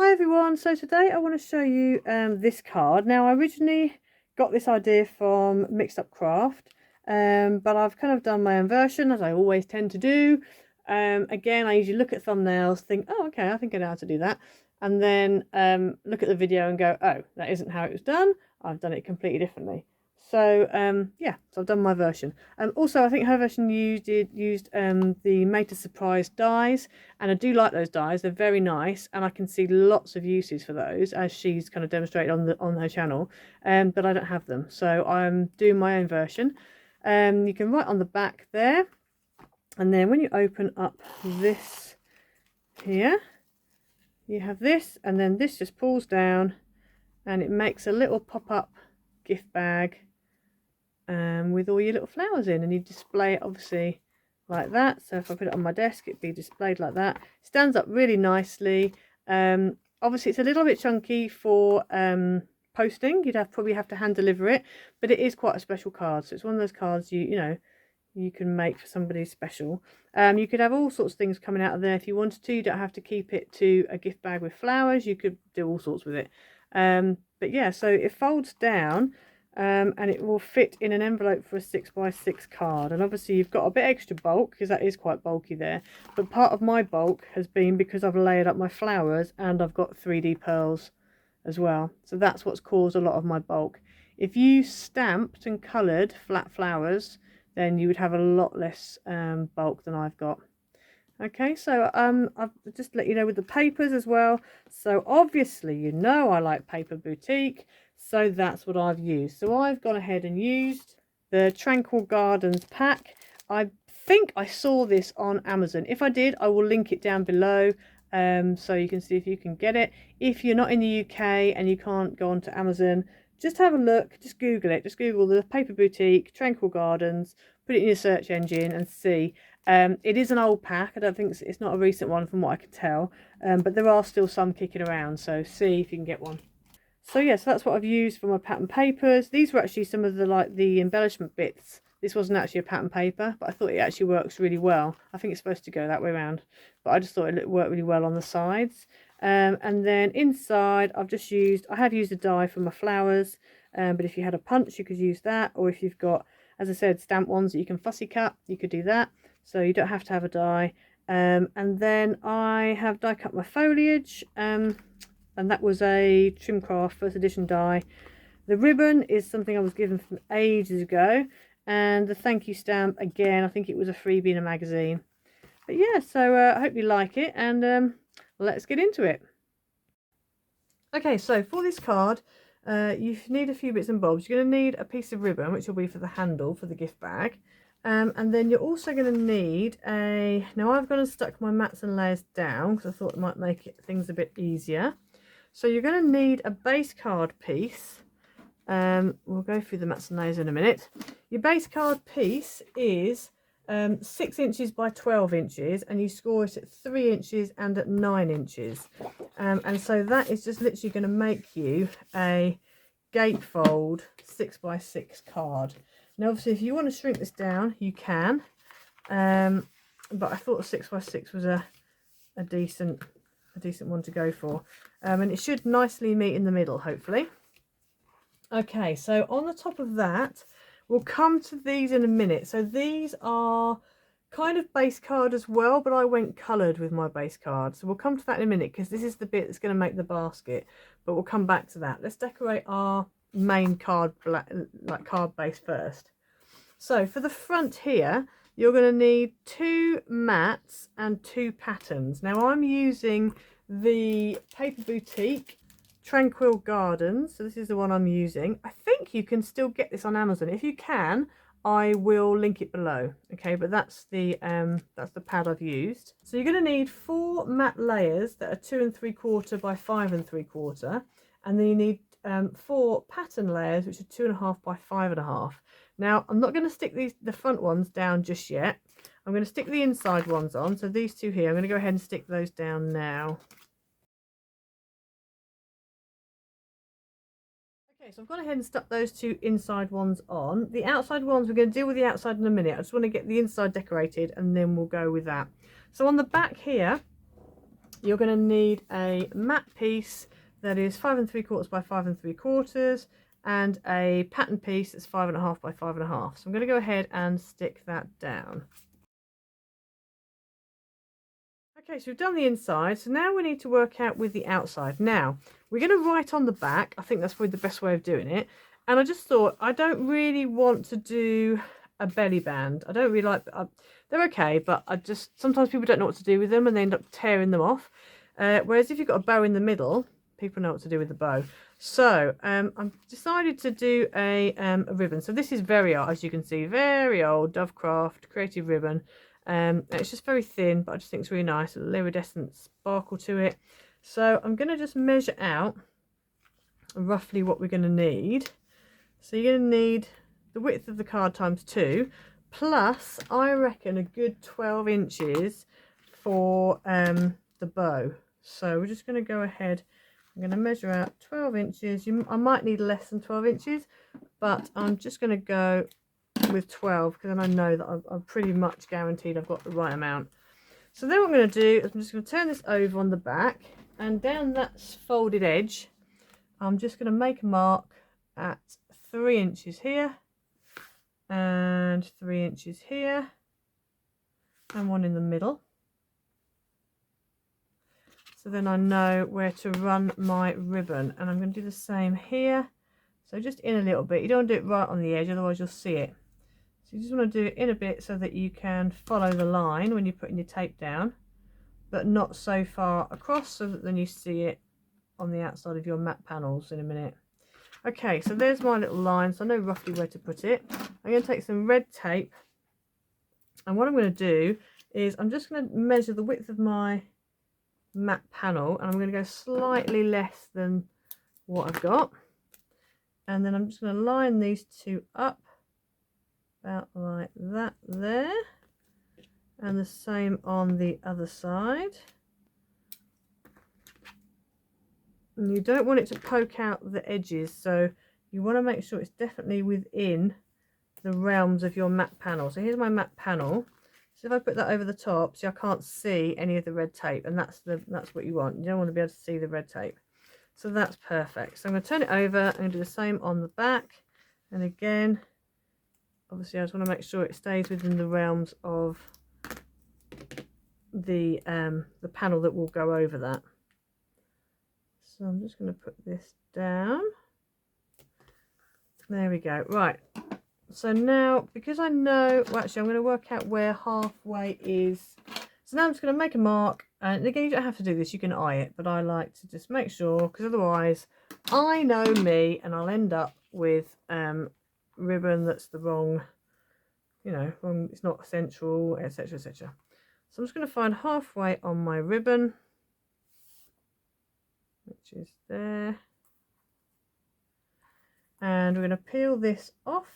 Hi everyone, so today I want to show you this card. Now I originally got this idea from Mixed Up Craft, but I've kind of done my own version as I always tend to do. Again, I usually look at thumbnails, think, oh okay, I think I know how to do that, and then look at the video and go, oh, that isn't how it was done, I've done it completely differently. So yeah, so I've done my version. Also, I think her version used the Made to Surprise dies, and I do like those dies. They're very nice, and I can see lots of uses for those, as she's kind of demonstrated on her channel. But I don't have them, so I'm doing my own version. You can write on the back there, and then when you open up this here, you have this, and then this just pulls down, and it makes a little pop-up gift bag. With all your little flowers in, and you display it obviously like that. So if I put it on my desk, it'd be displayed like that. Stands up really nicely. Obviously it's a little bit chunky for posting. You'd probably have to hand deliver it, but it is quite a special card. So it's one of those cards you know you can make for somebody special. You could have all sorts of things coming out of there if you wanted to. You don't have to keep it to a gift bag with flowers. You could do all sorts with it. But yeah, so it folds down. And it will fit in an envelope for a 6x6 card, and obviously you've got a bit extra bulk because that is quite bulky there, but part of my bulk has been because I've layered up my flowers and I've got 3D pearls as well, so that's what's caused a lot of my bulk. If you stamped and coloured flat flowers, then you would have a lot less bulk than I've got. Okay, so I've just let you know with the papers as well. So obviously you know I like Paper Boutique, so that's what I've used. So I've gone ahead and used the Tranquil Gardens pack. I think I saw this on Amazon. If I did, I will link it down below so you can see if you can get it. If you're not in the UK and you can't go onto Amazon, just have a look, just Google it. Just Google the Paper Boutique Tranquil Gardens, put it in your search engine and see. It is an old pack. I don't think it's not a recent one from what I can tell, but there are still some kicking around, so see if you can get one. So yeah, so that's what I've used for my pattern papers. These were actually some of the embellishment bits. This wasn't actually a pattern paper, but I thought it actually works really well. I think it's supposed to go that way around, but I just thought it worked really well on the sides. And then inside I have used a die for my flowers, but if you had a punch you could use that, or if you've got, as I said, stamp ones that you can fussy cut, you could do that. So you don't have to have a die. And then I have die cut my foliage, and that was a Trimcraft first edition die. The ribbon is something I was given from ages ago, and the thank you stamp, again, I think it was a freebie in a magazine. But yeah, so I hope you like it, and let's get into it. Okay, so for this card, you need a few bits and bobs. You're going to need a piece of ribbon, which will be for the handle for the gift bag. And then you're also going to need now I've gone and stuck my mats and layers down because I thought it might make things a bit easier. So you're going to need a base card piece. We'll go through the mats and layers in a minute. Your base card piece is 6 inches by 12 inches, and you score it at 3 inches and at 9 inches. And so that is just literally going to make you a gatefold 6x6 card. Now obviously if you want to shrink this down you can, but I thought a 6x6 was a decent one to go for, and it should nicely meet in the middle hopefully. Okay, so on the top of that, we'll come to these in a minute. So these are kind of base card as well, but I went coloured with my base card, so we'll come to that in a minute because this is the bit that's going to make the basket, but we'll come back to that. Let's decorate our main card, like card base first. So for the front here you're going to need 2 mats and 2 patterns. Now I'm using the Paper Boutique Tranquil Gardens, so this is the one I'm using. I think you can still get this on Amazon. If you can, I will link it below. Okay, but that's the pad I've used. So you're going to need 4 matte layers that are 2 3/4 by 5 3/4, and then you need 4 pattern layers which are 2.5 by 5.5. Now I'm not going to stick the front ones down just yet. I'm going to stick the inside ones on. So these two here, I'm going to go ahead and stick those down now. Okay, so I've gone ahead and stuck those 2 inside ones on. The outside ones, we're going to deal with the outside in a minute. I just want to get the inside decorated and then we'll go with that. So on the back here, you're going to need a mat piece that is 5 3/4 by 5 3/4 and a pattern piece that's 5 1/2 by 5 1/2. So I'm going to go ahead and stick that down. Okay, so we've done the inside, so now we need to work out with the outside. Now, we're going to write on the back. I think that's probably the best way of doing it. And I just thought, I don't really want to do a belly band. I don't really like, they're okay, but sometimes people don't know what to do with them and they end up tearing them off. Whereas if you've got a bow in the middle, people know what to do with the bow. So I've decided to do a ribbon. So this is very old, as you can see, very old Dovecraft creative ribbon. It's just very thin, but I just think it's really nice, a little iridescent sparkle to it. So I'm going to just measure out roughly what we're going to need. So you're going to need the width of the card times 2, plus I reckon a good 12 inches for the bow. So we're just going to go ahead, I'm going to measure out 12 inches. I might need less than 12 inches, but I'm just going to go with 12 because then I know that I'm pretty much guaranteed I've got the right amount. So then what I'm going to do is I'm just going to turn this over on the back, and down that folded edge I'm just going to make a mark at 3 inches here and 3 inches here and one in the middle. So then I know where to run my ribbon, and I'm going to do the same here. So just in a little bit. You don't want to do it right on the edge, otherwise you'll see it. So you just want to do it in a bit so that you can follow the line when you're putting your tape down, but not so far across so that then you see it on the outside of your mat panels in a minute. Okay, so there's my little line, so I know roughly where to put it. I'm going to take some red tape, and what I'm going to do is I'm just going to measure the width of my mat panel, and I'm going to go slightly less than what I've got, and then I'm just going to line these two up about like that there, and the same on the other side. And you don't want it to poke out the edges, so you want to make sure it's definitely within the realms of your mat panel. So here's my mat panel. So if I put that over the top, see, I can't see any of the red tape, and that's what you want. You don't want to be able to see the red tape. So that's perfect. So I'm going to turn it over. I'm going to do the same on the back, and again, obviously I just want to make sure it stays within the realms of the panel that will go over that. So I'm just going to put this down. There we go. Right. So now, because I know, well, actually I'm going to work out where halfway is. So now I'm just going to make a mark, and again, you don't have to do this, you can eye it, but I like to just make sure, because otherwise I know me and I'll end up with ribbon that's the wrong, you know, wrong, it's not central, etc, etc. So I'm just going to find halfway on my ribbon, which is there, and we're going to peel this off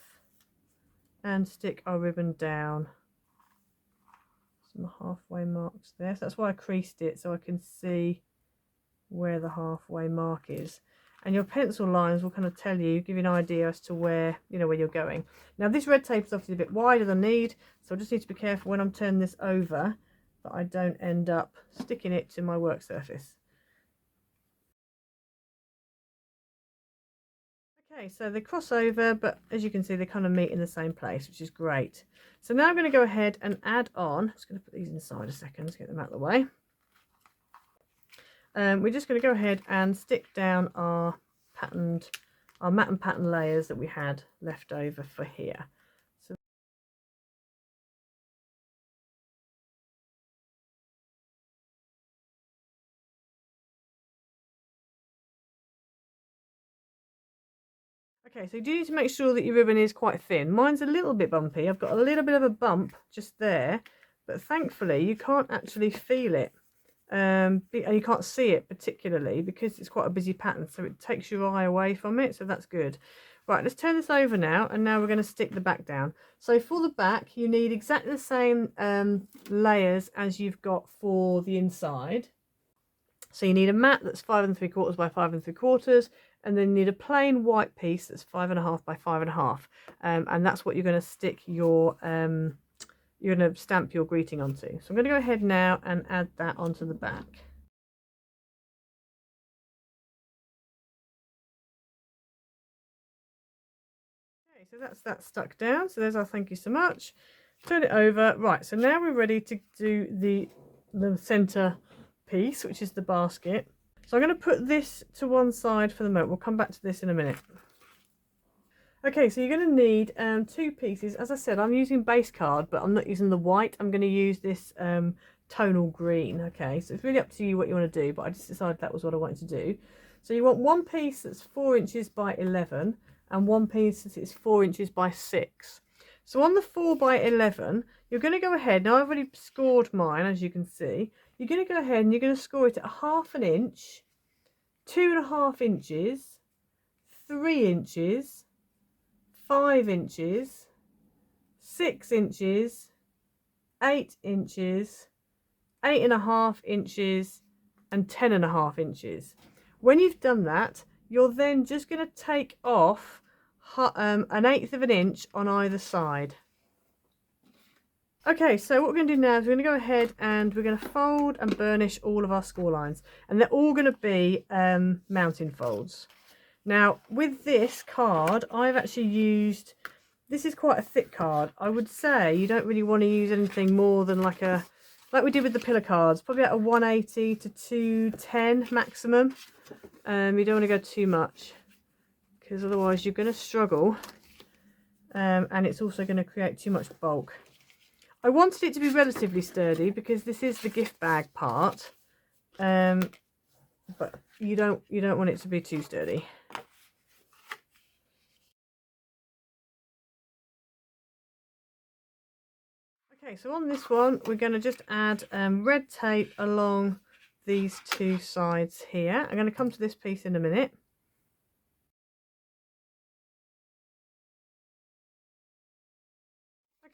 and stick our ribbon down. Some halfway marks there, so that's why I creased it, so I can see where the halfway mark is. And your pencil lines will kind of tell you, give you an idea as to where, you know, where you're going. Now this red tape is obviously a bit wider than I need, so I just need to be careful when I'm turning this over that I don't end up sticking it to my work surface. Okay, so they cross over, but as you can see, they kind of meet in the same place, which is great. So now I'm going to go ahead and add on, I'm just going to put these inside a second to get them out of the way. We're just going to go ahead and stick down our matte and pattern layers that we had left over for here. So okay, so you do need to make sure that your ribbon is quite thin. Mine's a little bit bumpy. I've got a little bit of a bump just there, but thankfully you can't actually feel it. And you can't see it particularly because it's quite a busy pattern, so it takes your eye away from it, so that's good. Right, let's turn this over now, and now we're going to stick the back down. So for the back you need exactly the same layers as you've got for the inside. So you need a mat that's 5 3/4 by 5 3/4, and then you need a plain white piece that's 5 1/2 by 5 1/2, and that's what you're going to stick your you're going to stamp your greeting onto. So I'm going to go ahead now and add that onto the back. Okay, so that's stuck down. So there's our thank you so much. Turn it over. Right, so now we're ready to do the centre piece, which is the basket. So I'm going to put this to one side for the moment. We'll come back to this in a minute. Okay, so you're going to need two pieces. As I said, I'm using base card, but I'm not using the white. I'm going to use this tonal green. Okay, so it's really up to you what you want to do, but I just decided that was what I wanted to do. So you want one piece that's 4 inches by 11 and one piece that is 4 inches by 6. So on the 4 by 11, you're going to go ahead. Now I've already scored mine, as you can see. You're going to go ahead and you're going to score it at 1/2 inch, 2.5 inches, 3 inches, 5 inches, 6 inches, 8 inches, 8.5 inches, and 10.5 inches. When you've done that, you're then just going to take off 1/8 of an inch on either side. Okay, so what we're going to do now is we're going to go ahead and we're going to fold and burnish all of our score lines, and they're all going to be mounting folds. Now with this card, I've actually used, this is quite a thick card. I would say you don't really want to use anything more than like we did with the pillar cards, probably at a 180 to 210 maximum. You don't want to go too much because otherwise you're going to struggle, and it's also going to create too much bulk. I wanted it to be relatively sturdy because this is the gift bag part, but you don't want it to be too sturdy. Okay, so on this one we're going to just add red tape along these two sides here. I'm going to come to this piece in a minute.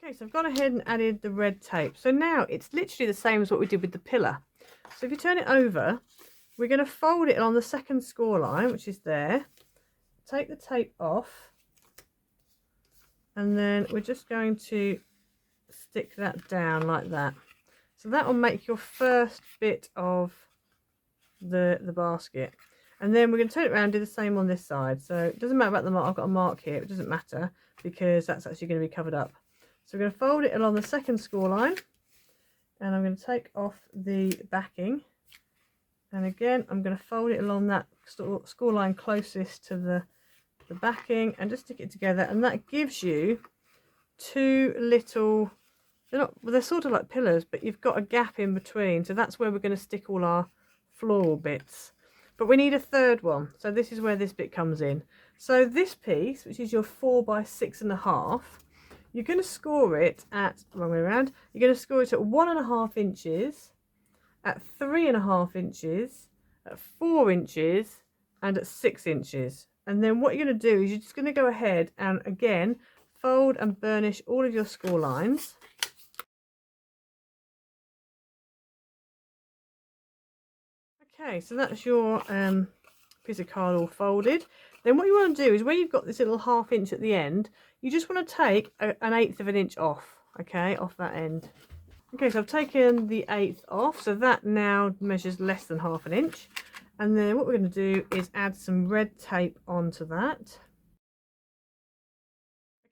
Okay, so I've gone ahead and added the red tape. So now it's literally the same as what we did with the pillar. So if you turn it over, we're going to fold it on the second score line, which is there. Take the tape off, and then we're just going to stick that down like that. So that will make your first bit of the basket. And then we're going to turn it around and do the same on this side. So it doesn't matter about the mark. I've got a mark here. It doesn't matter because that's actually going to be covered up. So we're going to fold it along the second score line, and I'm going to take off the backing, and again I'm going to fold it along that score line closest to the backing and just stick it together, and that gives you two little, they're sort of like pillars, but you've got a gap in between, so that's where we're going to stick all our floral bits. But we need a third one, so this is where this bit comes in. So this piece, which is your 4 by 6.5, you're going to score it at, wrong way around, you're going to score it at 1.5 inches, at 3.5 inches, at 4 inches, and at 6 inches. And then what you're going to do is you're just going to go ahead and again fold and burnish all of your score lines. Okay, so that's your piece of card all folded. Then what you want to do is where you've got this little 1/2 inch at the end, you just want to take 1/8 of an inch off, okay, off that end. Okay, so I've taken the 1/8 off, so that now measures less than 1/2 inch. And then what we're going to do is add some red tape onto that.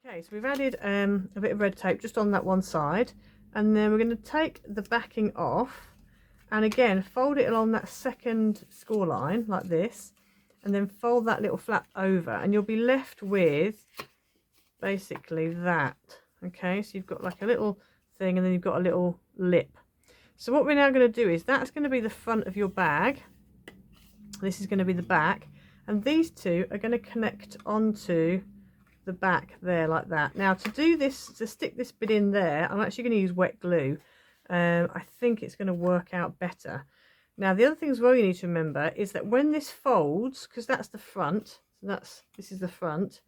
Okay, so we've added a bit of red tape just on that one side, and then we're going to take the backing off, and again fold it along that second score line like this, and then fold that little flap over, and you'll be left with basically that. Okay, so you've got like a little thing, and then you've got a little lip. So what we're now going to do is that's going to be the front of your bag, this is going to be the back, and these two are going to connect onto the back there like that. Now to do this, to stick this bit in there, I'm actually going to use wet glue. I think it's going to work out better. Now the other thing as well you need to remember is that when this folds, because that's the front, so this is the front,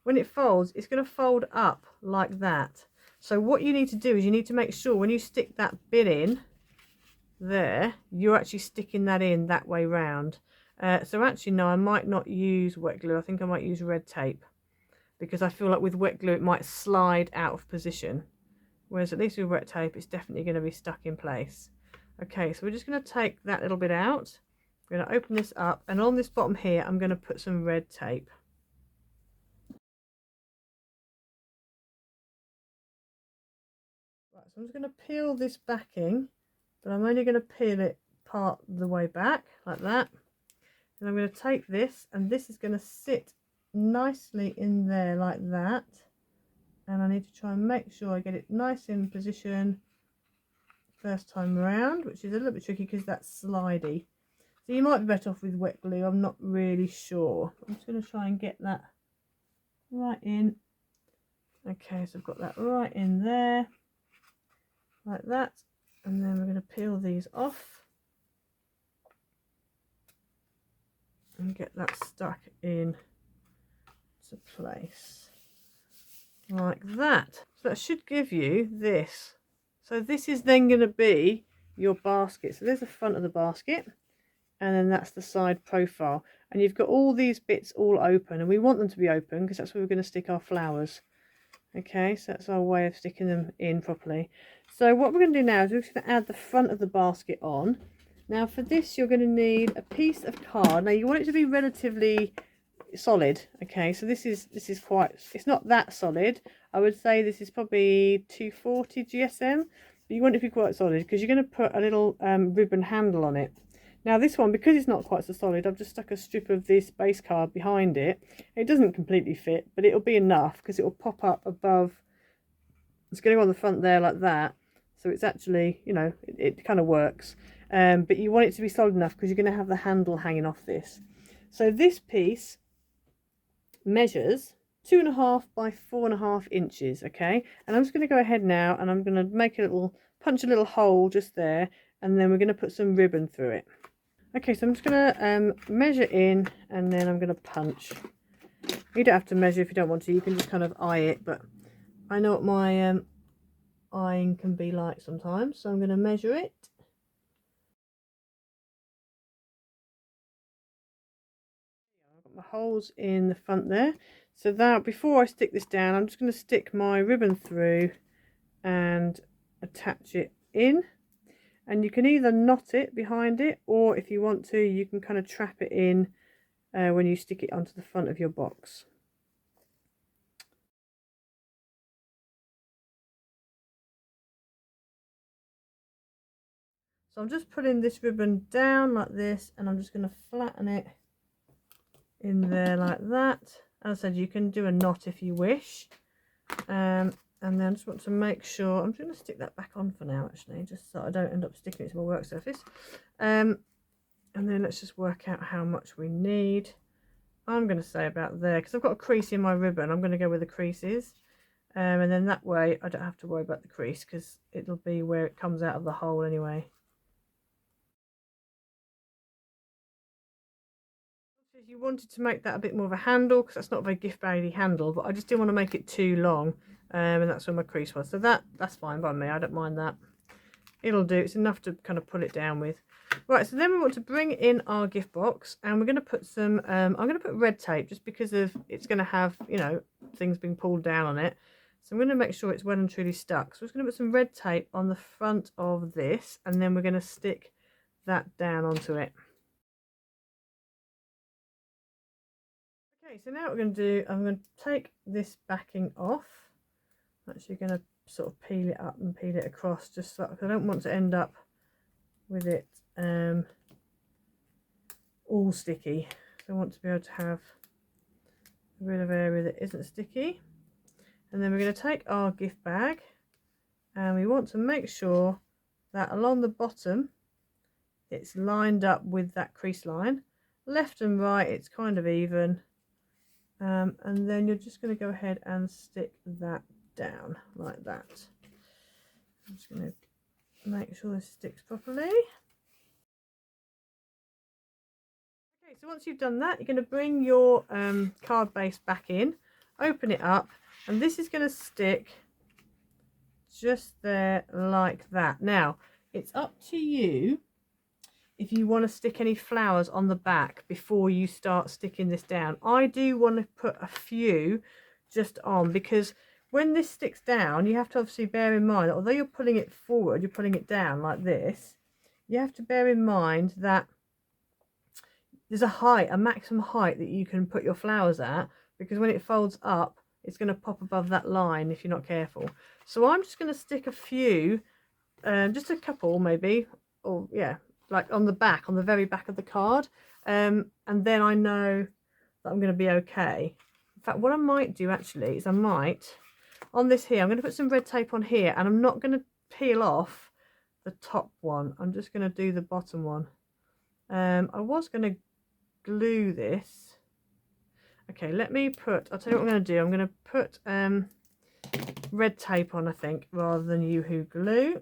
when it folds it's going to fold up like that. So what you need to do is you need to make sure when you stick that bit in there, you're actually sticking that in that way round. So actually no, I might not use wet glue. I think I might use red tape, because I feel like with wet glue it might slide out of position, whereas at least with wet tape it's definitely going to be stuck in place. Okay, so we're just going to take that little bit out. We're going to open this up, and on this bottom here I'm going to put some red tape. I'm just going to peel this backing, but I'm only going to peel it part of the way back like that. And I'm going to take this, and this is going to sit nicely in there like that. And I need to try and make sure I get it nice in position first time around, which is a little bit tricky because that's slidey. So you might be better off with wet glue, I'm not really sure. I'm just going to try and get that right in. Okay, so I've got that right in there like that, and then we're going to peel these off and get that stuck in to place like that. So that should give you this. So this is then going to be your basket. So there's the front of the basket, and then that's the side profile, and you've got all these bits all open, and we want them to be open because that's where we're going to stick our flowers. Okay, so that's our way of sticking them in properly. So what we're going to do now is we're just going to add the front of the basket on. Now for this you're going to need a piece of card. Now you want it to be relatively solid. Okay, so this is quite, it's not that solid. I would say this is probably 240 GSM, but you want it to be quite solid because you're going to put a little ribbon handle on it. Now this one, because it's not quite so solid, I've just stuck a strip of this base card behind it. It doesn't completely fit, but it'll be enough because it will pop up above. It's going to go on the front there like that. So it's actually, you know, it kind of works. But you want it to be solid enough because you're going to have the handle hanging off this. So this piece measures 2.5 by 4.5 inches. Okay, and I'm just going to go ahead now and I'm going to make a little, punch a little hole just there, and then we're going to put some ribbon through it. Okay, so I'm just going to measure in, and then I'm going to punch. You don't have to measure if you don't want to, you can just kind of eye it, but I know what my eyeing can be like sometimes, so I'm going to measure it. I've got my holes in the front there, so that before I stick this down, I'm just going to stick my ribbon through and attach it in. And you can either knot it behind it, or if you want to, you can kind of trap it in when you stick it onto the front of your box. So I'm just putting this ribbon down like this, and I'm just going to flatten it in there like that. As I said, you can do a knot if you wish. And then I just want to make sure, I'm just going to stick that back on for now actually, just so I don't end up sticking it to my work surface. And then let's just work out how much we need. I'm going to say about there, because I've got a crease in my ribbon, I'm going to go with the creases. And then that way I don't have to worry about the crease because it'll be where it comes out of the hole anyway. If you wanted to make that a bit more of a handle, because that's not a very gift baggy handle, but I just didn't want to make it too long. And that's where my crease was, so that's fine by me, I don't mind that. It'll do, it's enough to kind of pull it down with. Right, so then we want to bring in our gift box, and we're going to put some I'm going to put red tape just because of it's going to have, you know, things being pulled down on it. So I'm going to make sure it's well and truly stuck. So I'm just going to put some red tape on the front of this, and then we're going to stick that down onto it. Okay, so now what we're going to do, I'm going to take this backing off. I'm actually going to sort of peel it up and peel it across, just so, because I don't want to end up with it all sticky. So I want to be able to have a bit of area that isn't sticky. And then we're going to take our gift bag, and we want to make sure that along the bottom it's lined up with that crease line. Left and right it's kind of even, and then you're just going to go ahead and stick that down like that. I'm just going to make sure this sticks properly. Okay, so once you've done that, you're going to bring your card base back in, open it up, and this is going to stick just there like that. Now, it's up to you if you want to stick any flowers on the back before you start sticking this down. I do want to put a few just on, because when this sticks down, you have to obviously bear in mind that although you're pulling it forward, you're pulling it down like this, you have to bear in mind that there's a height, a maximum height that you can put your flowers at, because when it folds up, it's going to pop above that line if you're not careful. So I'm just going to stick a few, just a couple maybe, or yeah, like on the back, on the very back of the card, and then I know that I'm going to be okay. In fact, what I might do actually is I might, on this here, I'm going to put some red tape on here, and I'm not going to peel off the top one. I'm just going to do the bottom one. I was going to glue this. Okay, let me put, I'll tell you what I'm going to do. I'm going to put red tape on, I think, rather than Yoo-hoo glue.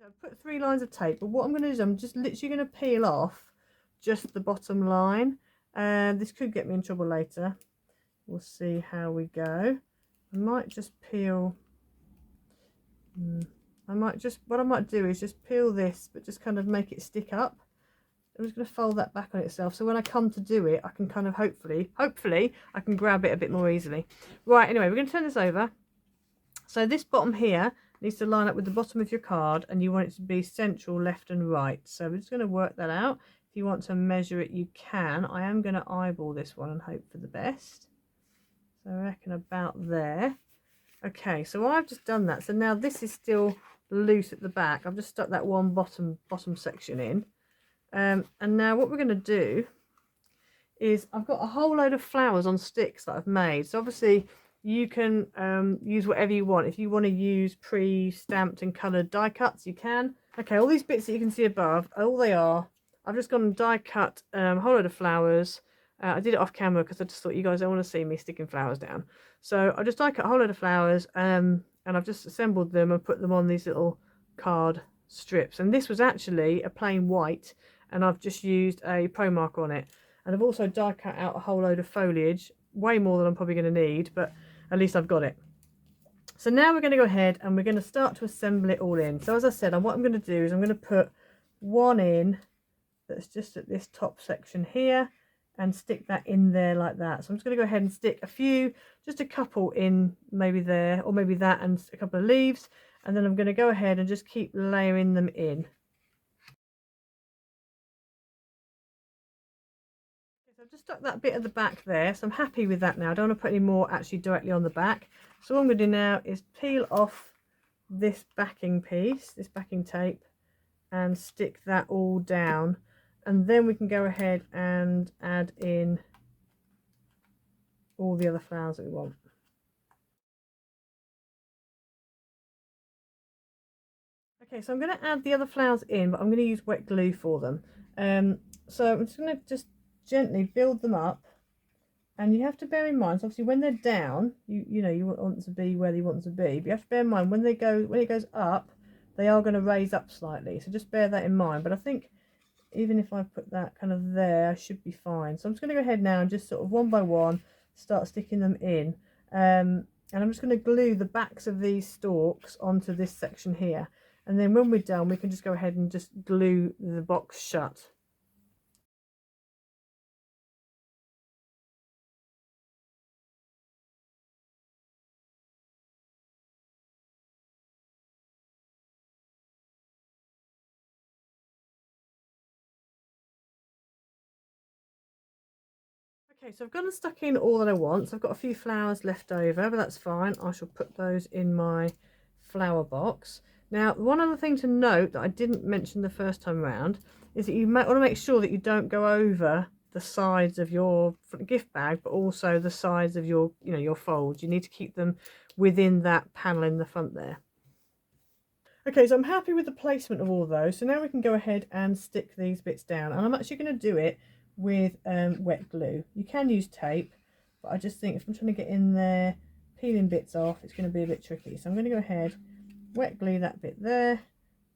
I've put 3 lines of tape, but what I'm going to do is I'm just literally going to peel off just the bottom line. This could get me in trouble later. We'll see how we go. I might just peel. What I might do is just peel this, but just kind of make it stick up. I'm just going to fold that back on itself, so when I come to do it, I can kind of hopefully I can grab it a bit more easily. Right, anyway, we're going to turn this over. So this bottom here needs to line up with the bottom of your card, and you want it to be central, left and right. So we're just going to work that out. If you want to measure it, you can. I am going to eyeball this one and hope for the best. So I reckon about there. Okay, so I've just done that. So now this is still loose at the back. I've just stuck that one bottom section in. And now what we're going to do is I've got a whole load of flowers on sticks that I've made. So obviously you can use whatever you want. If you want to use pre-stamped and coloured die cuts, you can. Okay, all these bits that you can see above, all they are, I've just gone and die cut a whole load of flowers. I did it off camera because I just thought you guys don't want to see me sticking flowers down. So I just die cut a whole load of flowers and I've just assembled them and put them on these little card strips. And this was actually a plain white, and I've just used a pro marker on it. And I've also die cut out a whole load of foliage, way more than I'm probably going to need, but at least I've got it. So now we're going to go ahead and we're going to start to assemble it all in. So as I said, what I'm going to do is I'm going to put one in that's just at this top section here and stick that in there like that. So I'm just going to go ahead and stick a few, just a couple in maybe there, or maybe that and a couple of leaves, and then I'm going to go ahead and just keep layering them in. So I've just stuck that bit at the back there, so I'm happy with that now. I don't want to put any more actually directly on the back. So what I'm going to do now is peel off this backing piece, this backing tape, and stick that all down, and then we can go ahead and add in all the other flowers that we want. Okay, so I'm going to add the other flowers in, but I'm going to use wet glue for them. So I'm just going to just gently build them up, and you have to bear in mind, so obviously when they're down, you know you want them to be where you want them to be, but you have to bear in mind when it goes up, they are going to raise up slightly. So just bear that in mind. But I think even if I put that kind of there, I should be fine. So I'm just going to go ahead now and just sort of one by one start sticking them in. And I'm just going to glue the backs of these stalks onto this section here. And then when we're done, we can just go ahead and just glue the box shut. Okay, so I've gone and stuck in all that I want. So I've got a few flowers left over, but that's fine. I shall put those in my flower box. Now, one other thing to note that I didn't mention the first time around is that you might want to make sure that you don't go over the sides of your gift bag, but also the sides of your, your folds. You need to keep them within that panel in the front there. Okay, so I'm happy with the placement of all of those. So now we can go ahead and stick these bits down. And I'm actually going to do it with wet glue. You can use tape, but I just think if I'm trying to get in there, peeling bits off, it's going to be a bit tricky. So I'm going to go ahead, wet glue that bit there,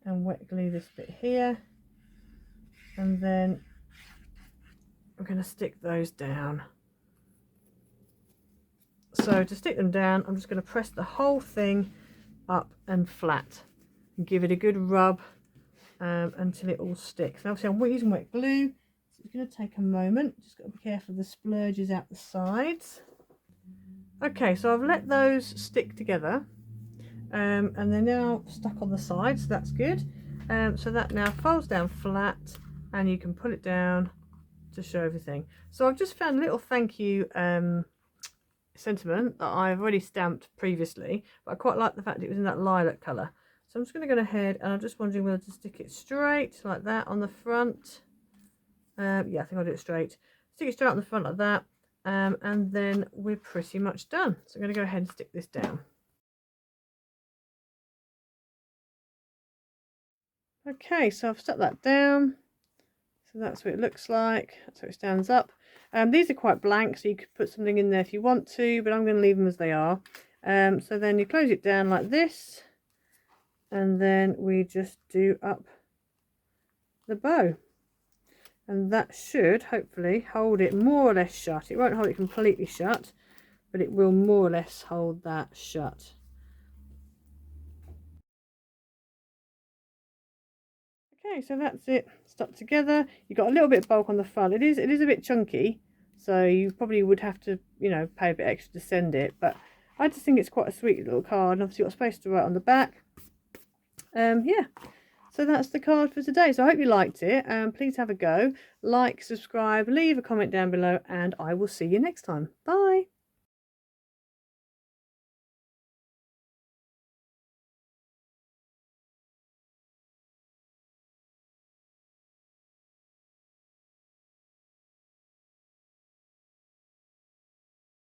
and wet glue this bit here. And then I'm going to stick those down. So to stick them down, I'm just going to press the whole thing up and flat and give it a good rub until it all sticks. Now obviously I'm using wet glue, so it's going to take a moment. Just got to be careful of the splurges out the sides. Okay, so I've let those stick together and they're now stuck on the sides, so that's good. So that now folds down flat and you can pull it down to show everything. So I've just found a little thank you sentiment that I've already stamped previously, but I quite like the fact it was in that lilac colour. So I'm just going to go ahead, and I'm just wondering whether to stick it straight like that on the front. Yeah, I think I'll do it straight. Stick it straight on the front like that, and then we're pretty much done. So I'm going to go ahead and stick this down. Okay, so I've stuck that down. So that's what it looks like. That's how it stands up. These are quite blank, so you could put something in there if you want to, but I'm going to leave them as they are. So then you close it down like this, and then we just do up the bow. And that should hopefully hold it more or less shut. It won't hold it completely shut, but it will more or less hold that shut. Okay, so that's it stuck together. You've got a little bit of bulk on the front. It is a bit chunky, so you probably would have to, you know, pay a bit extra to send it. But I just think it's quite a sweet little card, and obviously you've got space to write on the back. Yeah, so that's the card for today. So I hope you liked it. Please have a go, like, subscribe, leave a comment down below, and I will see you next time. Bye.